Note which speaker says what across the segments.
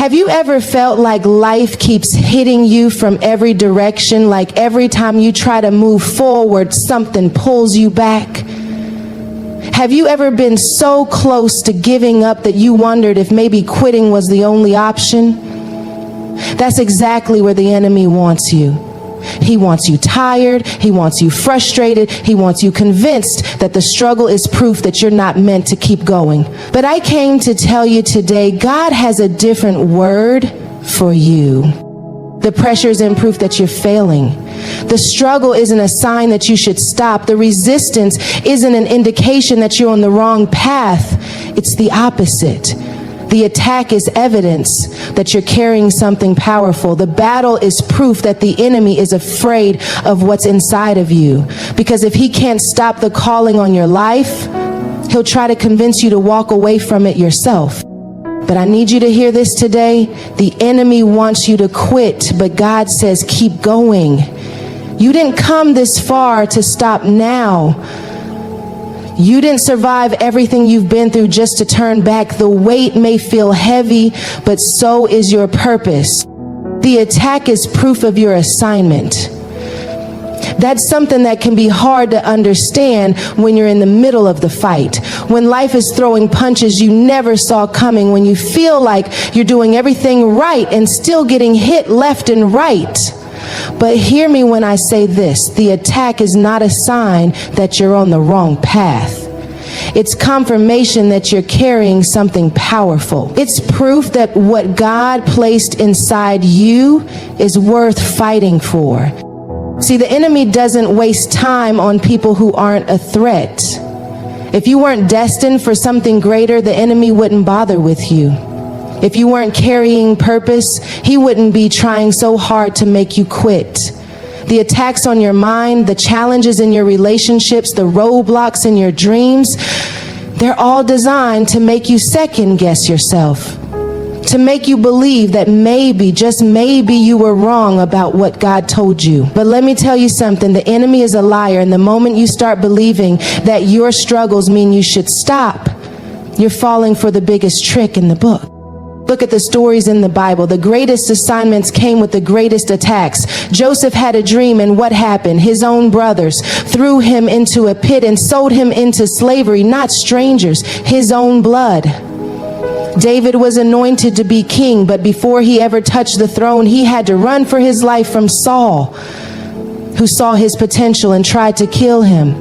Speaker 1: Have you ever felt like life keeps hitting you from every direction, like every time you try to move forward, something pulls you back? Have you ever been so close to giving up that you wondered if maybe quitting was the only option? That's exactly where the enemy wants you. He wants you tired. He wants you frustrated. He wants you convinced that the struggle is proof that you're not meant to keep going. But I came to tell you today, God has a different word for you. The pressure isn't proof that you're failing. The struggle isn't a sign that you should stop. The resistance isn't an indication that you're on the wrong path. It's the opposite. The attack is evidence that you're carrying something powerful. The battle is proof that the enemy is afraid of what's inside of you. Because if he can't stop the calling on your life, he'll try to convince you to walk away from it yourself. But I need you to hear this today. The enemy wants you to quit, but God says keep going. You didn't come this far to stop now. You didn't survive everything you've been through just to turn back. The weight may feel heavy, but so is your purpose. The attack is proof of your assignment. That's something that can be hard to understand when you're in the middle of the fight. When life is throwing punches you never saw coming. When you feel like you're doing everything right and still getting hit left and right. But hear me when I say this. The attack is not a sign that you're on the wrong path. It's confirmation that you're carrying something powerful. It's proof that what God placed inside you is worth fighting for. See, the enemy doesn't waste time on people who aren't a threat. If you weren't destined for something greater, the enemy wouldn't bother with you. If you weren't carrying purpose, he wouldn't be trying so hard to make you quit. The attacks on your mind, the challenges in your relationships, the roadblocks in your dreams, they're all designed to make you second guess yourself. To make you believe that maybe, just maybe, you were wrong about what God told you. But let me tell you something, the enemy is a liar, and the moment you start believing that your struggles mean you should stop, you're falling for the biggest trick in the book. Look at the stories in the Bible. The greatest assignments came with the greatest attacks. Joseph had a dream, and what happened? His own brothers threw him into a pit and sold him into slavery, not strangers, his own blood. David was anointed to be king, but before he ever touched the throne, he had to run for his life from Saul, who saw his potential and tried to kill him.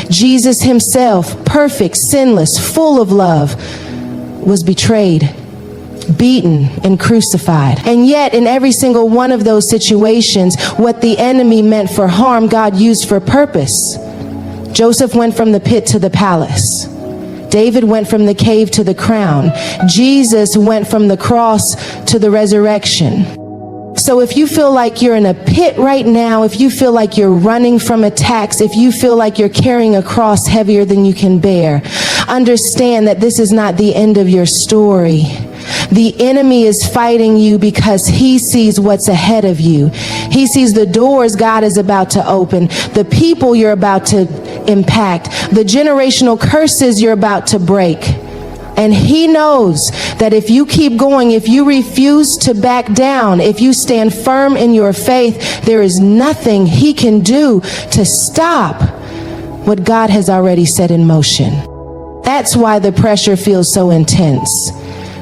Speaker 1: Jesus himself, perfect, sinless, full of love, was betrayed, beaten, and crucified. And yet, in every single one of those situations, what the enemy meant for harm, God used for purpose. Joseph went from the pit to the palace. David went from the cave to the crown. Jesus went from the cross to the resurrection. So if you feel like you're in a pit right now, if you feel like you're running from attacks, if you feel like you're carrying a cross heavier than you can bear, understand that this is not the end of your story. The enemy is fighting you because he sees what's ahead of you. He sees the doors God is about to open, the people you're about to impact, the generational curses you're about to break. And he knows that if you keep going, if you refuse to back down, if you stand firm in your faith, there is nothing he can do to stop what God has already set in motion. That's why the pressure feels so intense.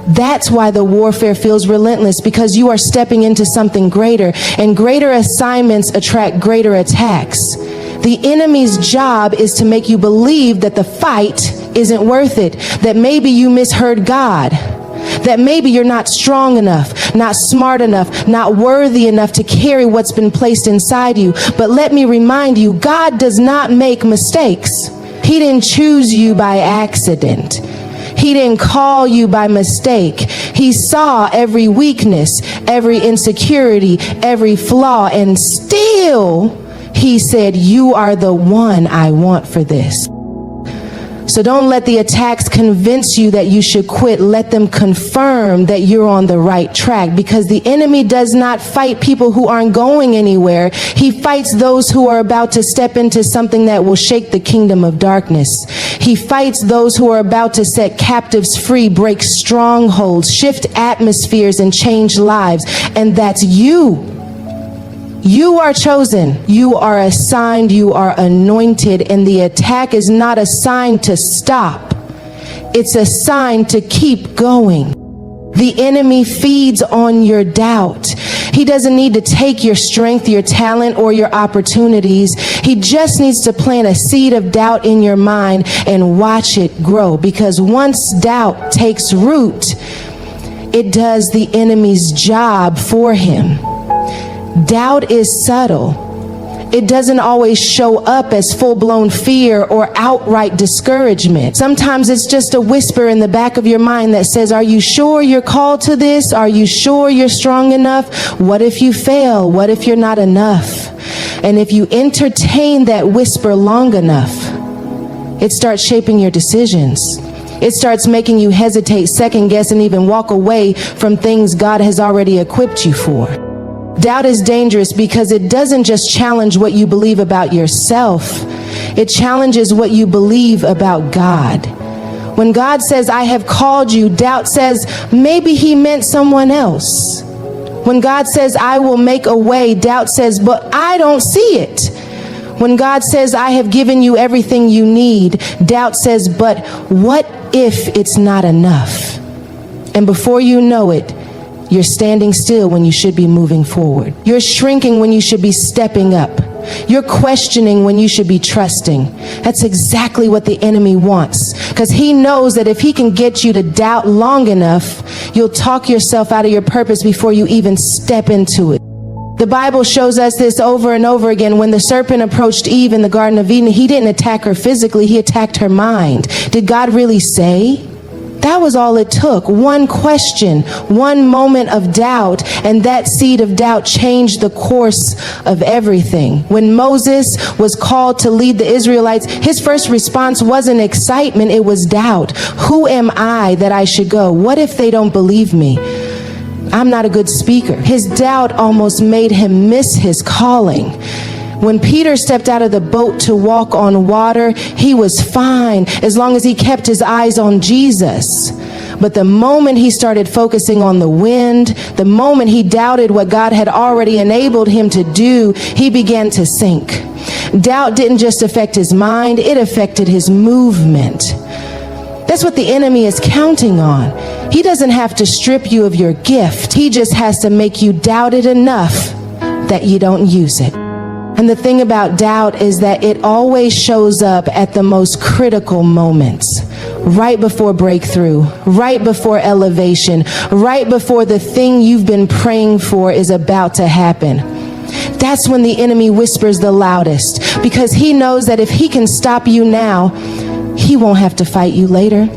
Speaker 1: That's why the warfare feels relentless, because you are stepping into something greater, and greater assignments attract greater attacks. The enemy's job is to make you believe that the fight isn't worth it, that maybe you misheard God, that maybe you're not strong enough, not smart enough, not worthy enough to carry what's been placed inside you. But let me remind you, God does not make mistakes. He didn't choose you by accident. He didn't call you by mistake. He saw every weakness, every insecurity, every flaw, and still he said, you are the one I want for this. So don't let the attacks convince you that you should quit. Let them confirm that you're on the right track, because the enemy does not fight people who aren't going anywhere. He fights those who are about to step into something that will shake the kingdom of darkness. He fights those who are about to set captives free, break strongholds, shift atmospheres, and change lives. And that's you. You are chosen, you are assigned, you are anointed, and the attack is not assigned to stop. It's assigned to keep going. The enemy feeds on your doubt. He doesn't need to take your strength, your talent, or your opportunities. He just needs to plant a seed of doubt in your mind and watch it grow, because once doubt takes root, it does the enemy's job for him. Doubt is subtle. It doesn't always show up as full-blown fear or outright discouragement. Sometimes it's just a whisper in the back of your mind that says, are you sure you're called to this? Are you sure you're strong enough? What if you fail? What if you're not enough? And if you entertain that whisper long enough, it starts shaping your decisions. It starts making you hesitate, second guess, and even walk away from things God has already equipped you for. Doubt is dangerous because it doesn't just challenge what you believe about yourself. It challenges what you believe about God. When God says, I have called you, doubt says, maybe he meant someone else. When God says, I will make a way, doubt says, but I don't see it. When God says, I have given you everything you need, doubt says, but what if it's not enough? And before you know it, you're standing still when you should be moving forward. You're shrinking when you should be stepping up. You're questioning when you should be trusting. That's exactly what the enemy wants, because he knows that if he can get you to doubt long enough, you'll talk yourself out of your purpose before you even step into it. The Bible shows us this over and over again. When the serpent approached Eve in the Garden of Eden, he didn't attack her physically, he attacked her mind. Did God really say? That was all it took. One question, one moment of doubt, and that seed of doubt changed the course of everything. When Moses was called to lead the Israelites, his first response wasn't excitement, it was doubt. Who am I that I should go? What if they don't believe me? I'm not a good speaker. His doubt almost made him miss his calling. When Peter stepped out of the boat to walk on water, he was fine as long as he kept his eyes on Jesus. But the moment he started focusing on the wind, the moment he doubted what God had already enabled him to do, he began to sink. Doubt didn't just affect his mind, it affected his movement. That's what the enemy is counting on. He doesn't have to strip you of your gift. He just has to make you doubt it enough that you don't use it. And the thing about doubt is that it always shows up at the most critical moments. Right before breakthrough, right before elevation, right before the thing you've been praying for is about to happen. That's when the enemy whispers the loudest, because he knows that if he can stop you now, he won't have to fight you later.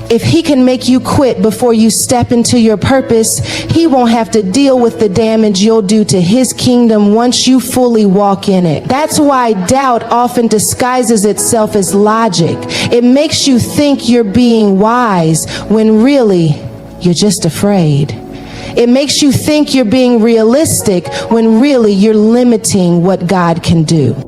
Speaker 1: If he can make you quit before you step into your purpose, he won't have to deal with the damage you'll do to his kingdom once you fully walk in it. That's why doubt often disguises itself as logic. It makes you think you're being wise when really you're just afraid. It makes you think you're being realistic when really you're limiting what God can do.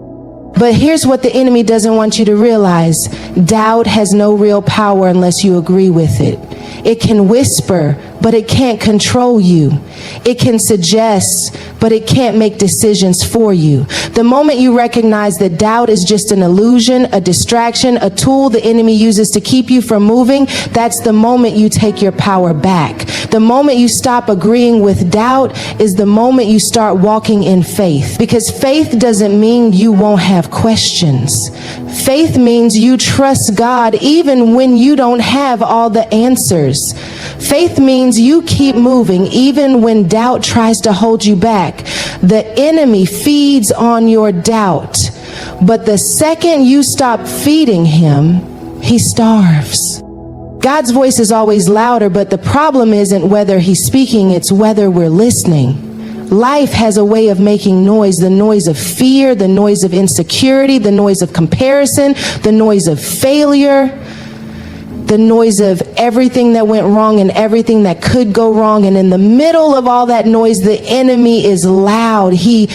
Speaker 1: But here's what the enemy doesn't want you to realize. Doubt has no real power unless you agree with it. It can whisper, but it can't control you. It can suggest, but it can't make decisions for you. The moment you recognize that doubt is just an illusion, a distraction, a tool the enemy uses to keep you from moving, that's the moment you take your power back. The moment you stop agreeing with doubt is the moment you start walking in faith. Because faith doesn't mean you won't have questions. Faith means you trust God even when you don't have all the answers. Faith means you keep moving even when doubt tries to hold you back. The enemy feeds on your doubt, but the second you stop feeding him, he starves. God's voice is always louder, but the problem isn't whether he's speaking, it's whether we're listening. Life has a way of making noise, the noise of fear, the noise of insecurity, the noise of comparison, the noise of failure, the noise of everything that went wrong and everything that could go wrong. And in the middle of all that noise, the enemy is loud. He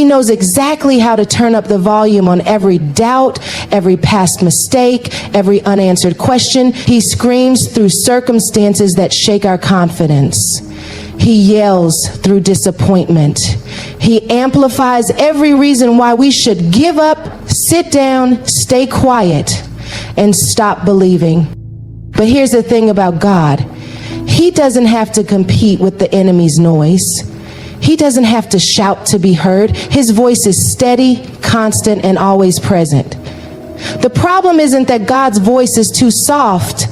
Speaker 1: knows exactly how to turn up the volume on every doubt, every past mistake, every unanswered question. He screams through circumstances that shake our confidence. He yells through disappointment. He amplifies every reason why we should give up, sit down, stay quiet, and stop believing. But here's the thing about God. He doesn't have to compete with the enemy's noise. He doesn't have to shout to be heard. His voice is steady, constant, and always present. The problem isn't that God's voice is too soft.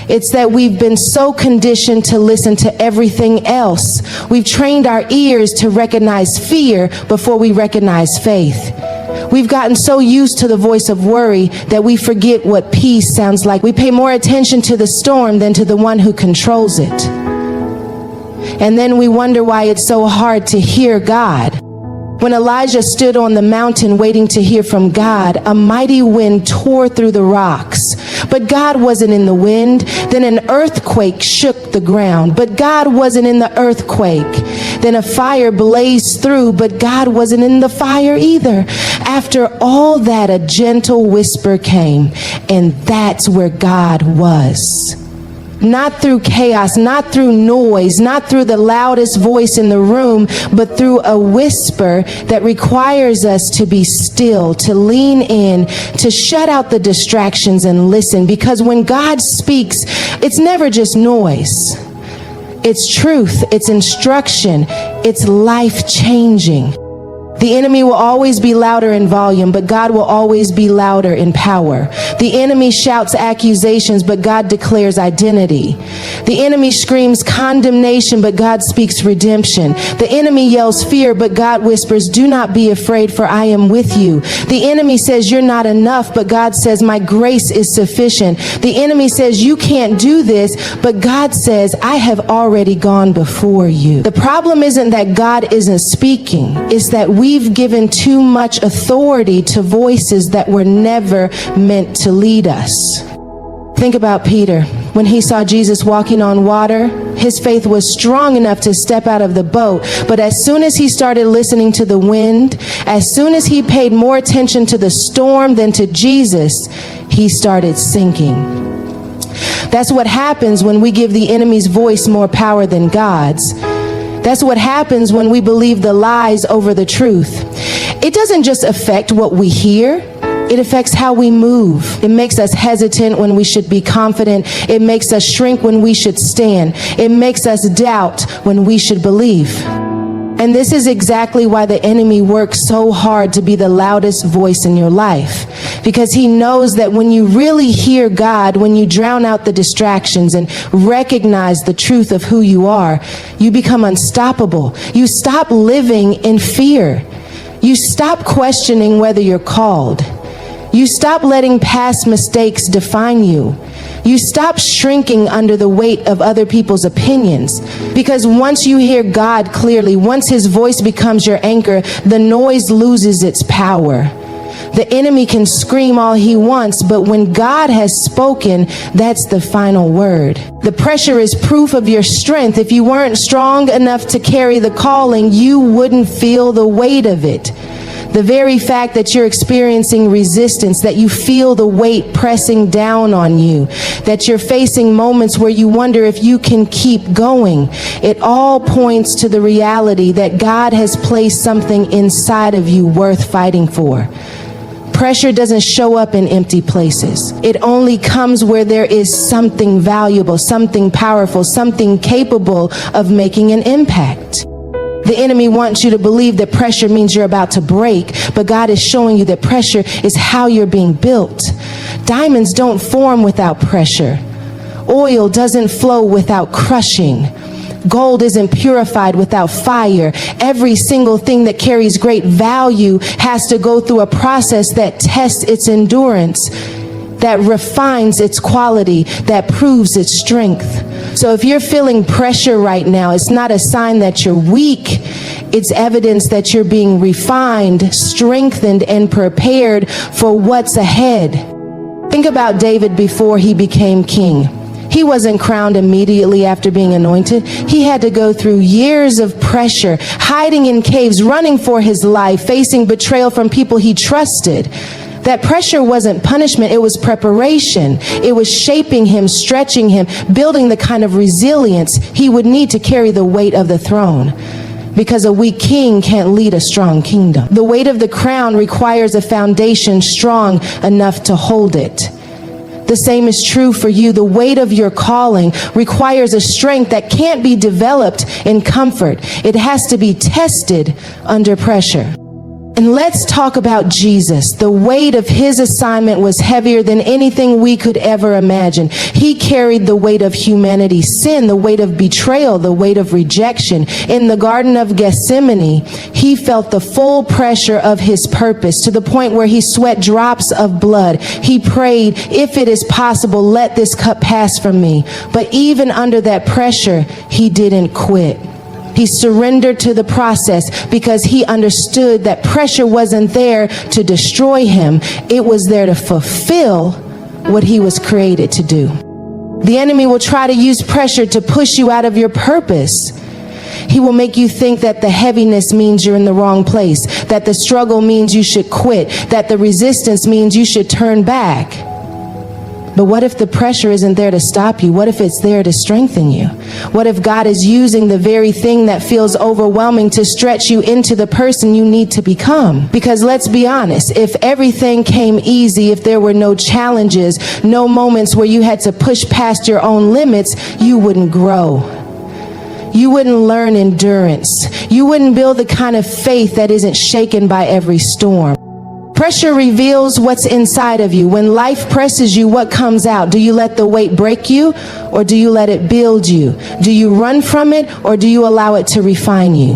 Speaker 1: It's that we've been so conditioned to listen to everything else. We've trained our ears to recognize fear before we recognize faith. We've gotten so used to the voice of worry that we forget what peace sounds like. We pay more attention to the storm than to the one who controls it. And then we wonder why it's so hard to hear God. When Elijah stood on the mountain waiting to hear from God, a mighty wind tore through the rocks. But God wasn't in the wind. Then an earthquake shook the ground. But God wasn't in the earthquake. Then a fire blazed through, but God wasn't in the fire either. After all that, a gentle whisper came, and that's where God was. Not through chaos, not through noise, not through the loudest voice in the room, but through a whisper that requires us to be still, to lean in, to shut out the distractions and listen. Because when God speaks, it's never just noise. It's truth, it's instruction, it's life-changing. The enemy will always be louder in volume, but God will always be louder in power. The enemy shouts accusations, but God declares identity. The enemy screams condemnation, but God speaks redemption. The enemy yells fear, but God whispers, "Do not be afraid, for I am with you." The enemy says, "You're not enough," but God says, "My grace is sufficient." The enemy says, "You can't do this," but God says, "I have already gone before you." The problem isn't that God isn't speaking, it's that we've given too much authority to voices that were never meant to lead us. Think about Peter. When he saw Jesus walking on water, his faith was strong enough to step out of the boat. But as soon as he started listening to the wind, as soon as he paid more attention to the storm than to Jesus, he started sinking. That's what happens when we give the enemy's voice more power than God's. That's what happens when we believe the lies over the truth. It doesn't just affect what we hear. It affects how we move. It makes us hesitant when we should be confident. It makes us shrink when we should stand. It makes us doubt when we should believe. And this is exactly why the enemy works so hard to be the loudest voice in your life. Because he knows that when you really hear God, when you drown out the distractions and recognize the truth of who you are, you become unstoppable. You stop living in fear. You stop questioning whether you're called. You stop letting past mistakes define you. You stop shrinking under the weight of other people's opinions. Because once you hear God clearly, once his voice becomes your anchor, the noise loses its power. The enemy can scream all he wants, but when God has spoken, that's the final word. The pressure is proof of your strength. If you weren't strong enough to carry the calling, you wouldn't feel the weight of it. The very fact that you're experiencing resistance, that you feel the weight pressing down on you, that you're facing moments where you wonder if you can keep going, it all points to the reality that God has placed something inside of you worth fighting for. Pressure doesn't show up in empty places. It only comes where there is something valuable, something powerful, something capable of making an impact. The enemy wants you to believe that pressure means you're about to break, but God is showing you that pressure is how you're being built. Diamonds don't form without pressure. Oil doesn't flow without crushing. Gold isn't purified without fire. Every single thing that carries great value has to go through a process that tests its endurance, that refines its quality, that proves its strength. So if you're feeling pressure right now, it's not a sign that you're weak. It's evidence that you're being refined, strengthened, and prepared for what's ahead. Think about David before he became king. He wasn't crowned immediately after being anointed. He had to go through years of pressure, hiding in caves, running for his life, facing betrayal from people he trusted. That pressure wasn't punishment, it was preparation. It was shaping him, stretching him, building the kind of resilience he would need to carry the weight of the throne. Because a weak king can't lead a strong kingdom. The weight of the crown requires a foundation strong enough to hold it. The same is true for you. The weight of your calling requires a strength that can't be developed in comfort. It has to be tested under pressure. And let's talk about Jesus. The weight of his assignment was heavier than anything we could ever imagine. He carried the weight of humanity's sin, the weight of betrayal, the weight of rejection. In the Garden of Gethsemane, he felt the full pressure of his purpose to the point where he sweat drops of blood. He prayed, if it is possible, let this cup pass from me. But even under that pressure, he didn't quit. He surrendered to the process because he understood that pressure wasn't there to destroy him. It was there to fulfill what he was created to do. The enemy will try to use pressure to push you out of your purpose. He will make you think that the heaviness means you're in the wrong place, that the struggle means you should quit, that the resistance means you should turn back. But what if the pressure isn't there to stop you? What if it's there to strengthen you? What if God is using the very thing that feels overwhelming to stretch you into the person you need to become? Because let's be honest, if everything came easy, if there were no challenges, no moments where you had to push past your own limits, you wouldn't grow. You wouldn't learn endurance. You wouldn't build the kind of faith that isn't shaken by every storm. Pressure reveals what's inside of you. When life presses you, what comes out? Do you let the weight break you, or do you let it build you? Do you run from it, or do you allow it to refine you?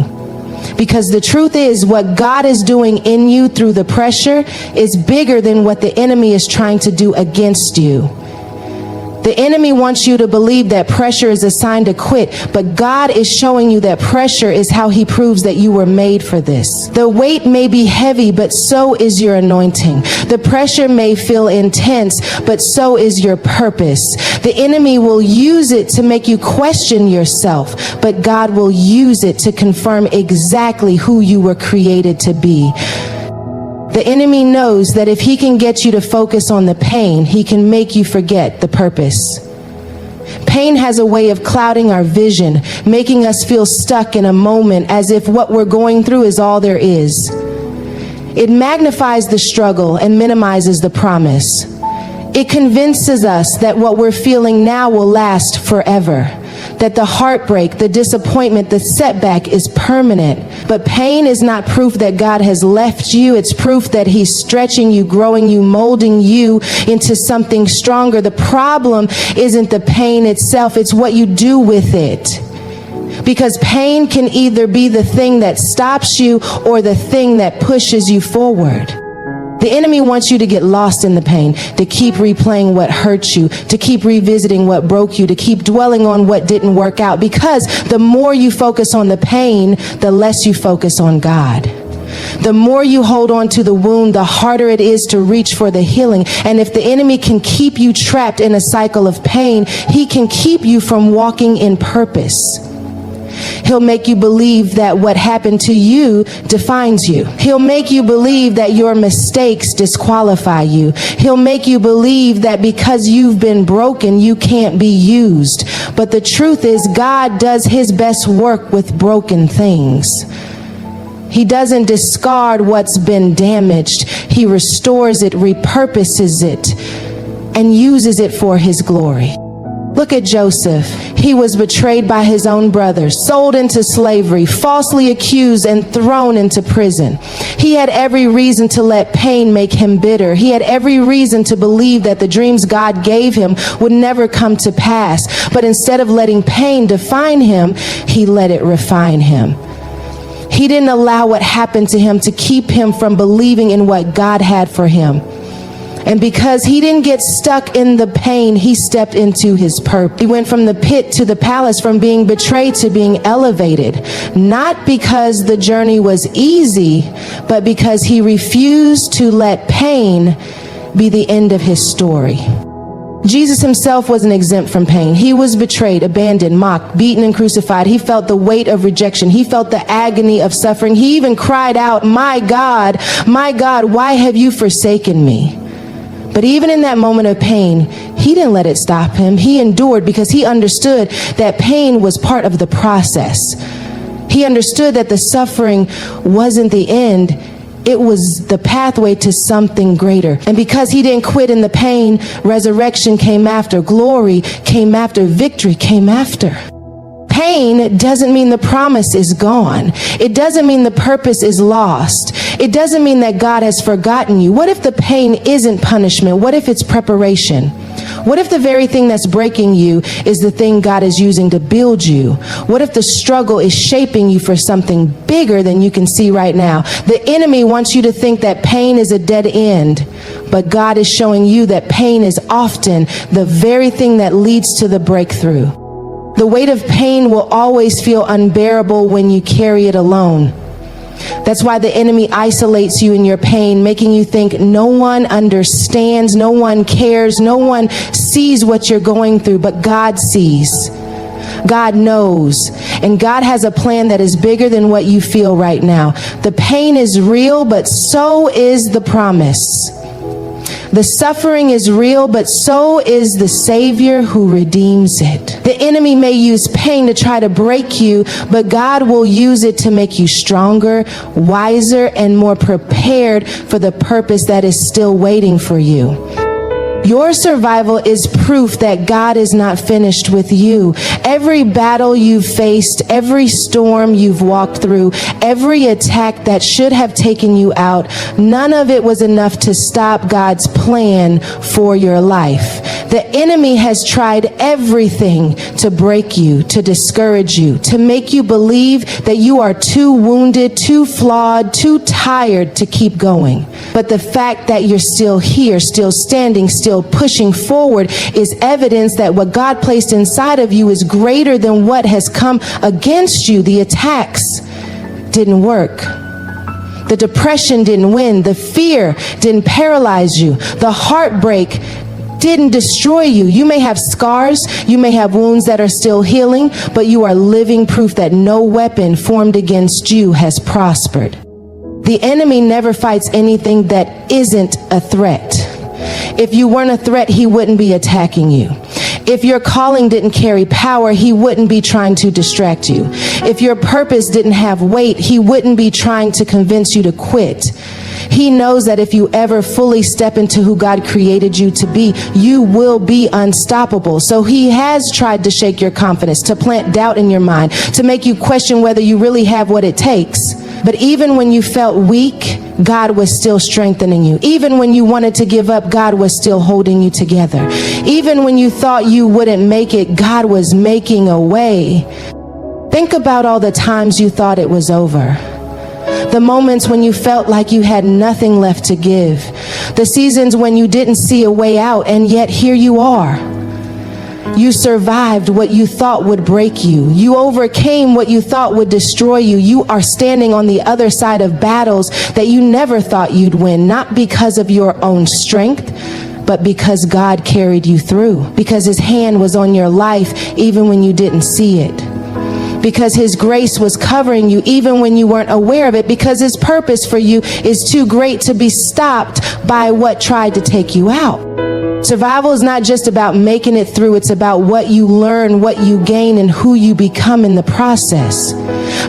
Speaker 1: Because the truth is, what God is doing in you through the pressure is bigger than what the enemy is trying to do against you. The enemy wants you to believe that pressure is a sign to quit, but God is showing you that pressure is how he proves that you were made for this. The weight may be heavy, but so is your anointing. The pressure may feel intense, but so is your purpose. The enemy will use it to make you question yourself, but God will use it to confirm exactly who you were created to be. The enemy knows that if he can get you to focus on the pain, he can make you forget the purpose. Pain has a way of clouding our vision, making us feel stuck in a moment as if what we're going through is all there is. It magnifies the struggle and minimizes the promise. It convinces us that what we're feeling now will last forever, that the heartbreak, the disappointment, the setback is permanent. But pain is not proof that God has left you. It's proof that he's stretching you, growing you, molding you into something stronger. The problem isn't the pain itself, it's what you do with it. Because pain can either be the thing that stops you or the thing that pushes you forward. The enemy wants you to get lost in the pain, to keep replaying what hurt you, to keep revisiting what broke you, to keep dwelling on what didn't work out. Because the more you focus on the pain, the less you focus on God. The more you hold on to the wound, the harder it is to reach for the healing. And if the enemy can keep you trapped in a cycle of pain, he can keep you from walking in purpose. He'll make you believe that what happened to you defines you. He'll make you believe that your mistakes disqualify you. He'll make you believe that because you've been broken, you can't be used. But the truth is, God does his best work with broken things. He doesn't discard what's been damaged. He restores it, repurposes it, and uses it for his glory. Look at Joseph. He was betrayed by his own brothers, sold into slavery, falsely accused, and thrown into prison. He had every reason to let pain make him bitter. He had every reason to believe that the dreams God gave him would never come to pass. But instead of letting pain define him, he let it refine him. He didn't allow what happened to him to keep him from believing in what God had for him. And because he didn't get stuck in the pain, he stepped into his purpose. He went from the pit to the palace, from being betrayed to being elevated. Not because the journey was easy, but because he refused to let pain be the end of his story. Jesus himself wasn't exempt from pain. He was betrayed, abandoned, mocked, beaten, and crucified. He felt the weight of rejection. He felt the agony of suffering. He even cried out, my God, why have you forsaken me?" But even in that moment of pain, he didn't let it stop him. He endured because he understood that pain was part of the process. He understood that the suffering wasn't the end. It was the pathway to something greater. And because he didn't quit in the pain, resurrection came after, glory came after, victory came after. Pain doesn't mean the promise is gone. It doesn't mean the purpose is lost. It doesn't mean that God has forgotten you. What if the pain isn't punishment? What if it's preparation? What if the very thing that's breaking you is the thing God is using to build you? What if the struggle is shaping you for something bigger than you can see right now? The enemy wants you to think that pain is a dead end, but God is showing you that pain is often the very thing that leads to the breakthrough. The weight of pain will always feel unbearable when you carry it alone. That's why the enemy isolates you in your pain, making you think no one understands, no one cares, no one sees what you're going through, but God sees. God knows, and God has a plan that is bigger than what you feel right now. The pain is real, but so is the promise. The suffering is real, but so is the Savior who redeems it. The enemy may use pain to try to break you, but God will use it to make you stronger, wiser, and more prepared for the purpose that is still waiting for you. Your survival is proof that God is not finished with you. Every battle you've faced, every storm you've walked through, every attack that should have taken you out, none of it was enough to stop God's plan for your life. The enemy has tried everything to break you, to discourage you, to make you believe that you are too wounded, too flawed, too tired to keep going. But the fact that you're still here, still standing, still pushing forward is evidence that what God placed inside of you is greater than what has come against you. The attacks didn't work. The depression didn't win. The fear didn't paralyze you. The heartbreak didn't destroy you. You may have scars, you may have wounds that are still healing, but you are living proof that no weapon formed against you has prospered. The enemy never fights anything that isn't a threat. If you weren't a threat, he wouldn't be attacking you. If your calling didn't carry power, he wouldn't be trying to distract you. If your purpose didn't have weight, he wouldn't be trying to convince you to quit. He knows that if you ever fully step into who God created you to be, you will be unstoppable. So he has tried to shake your confidence, to plant doubt in your mind, to make you question whether you really have what it takes. But even when you felt weak, God was still strengthening you. Even when you wanted to give up, God was still holding you together. Even when you thought you wouldn't make it, God was making a way. Think about all the times you thought it was over. The moments when you felt like you had nothing left to give. The seasons when you didn't see a way out, and yet here you are. You survived what you thought would break you. You overcame what you thought would destroy you. You are standing on the other side of battles that you never thought you'd win, not because of your own strength, but because God carried you through. Because his hand was on your life even when you didn't see it. Because his grace was covering you even when you weren't aware of it. Because his purpose for you is too great to be stopped by what tried to take you out. Survival is not just about making it through. It's about what you learn, what you gain, and who you become in the process.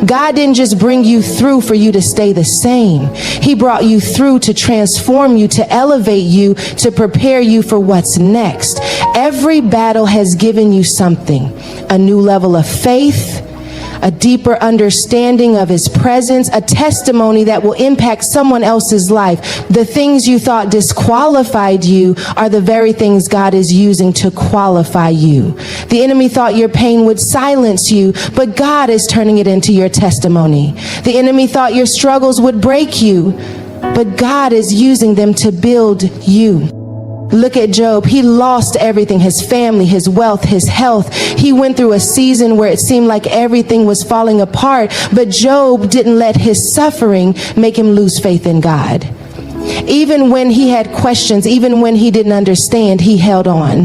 Speaker 1: God didn't just bring you through for you to stay the same. He brought you through to transform you, to elevate you, to prepare you for what's next. Every battle has given you something, a new level of faith, a deeper understanding of his presence, a testimony that will impact someone else's life. The things you thought disqualified you are the very things God is using to qualify you. The enemy thought your pain would silence you, but God is turning it into your testimony. The enemy thought your struggles would break you, but God is using them to build you. Look at Job. He lost everything, his family, his wealth, his health. He went through a season where it seemed like everything was falling apart, but Job didn't let his suffering make him lose faith in God. Even when he had questions, even when he didn't understand, he held on.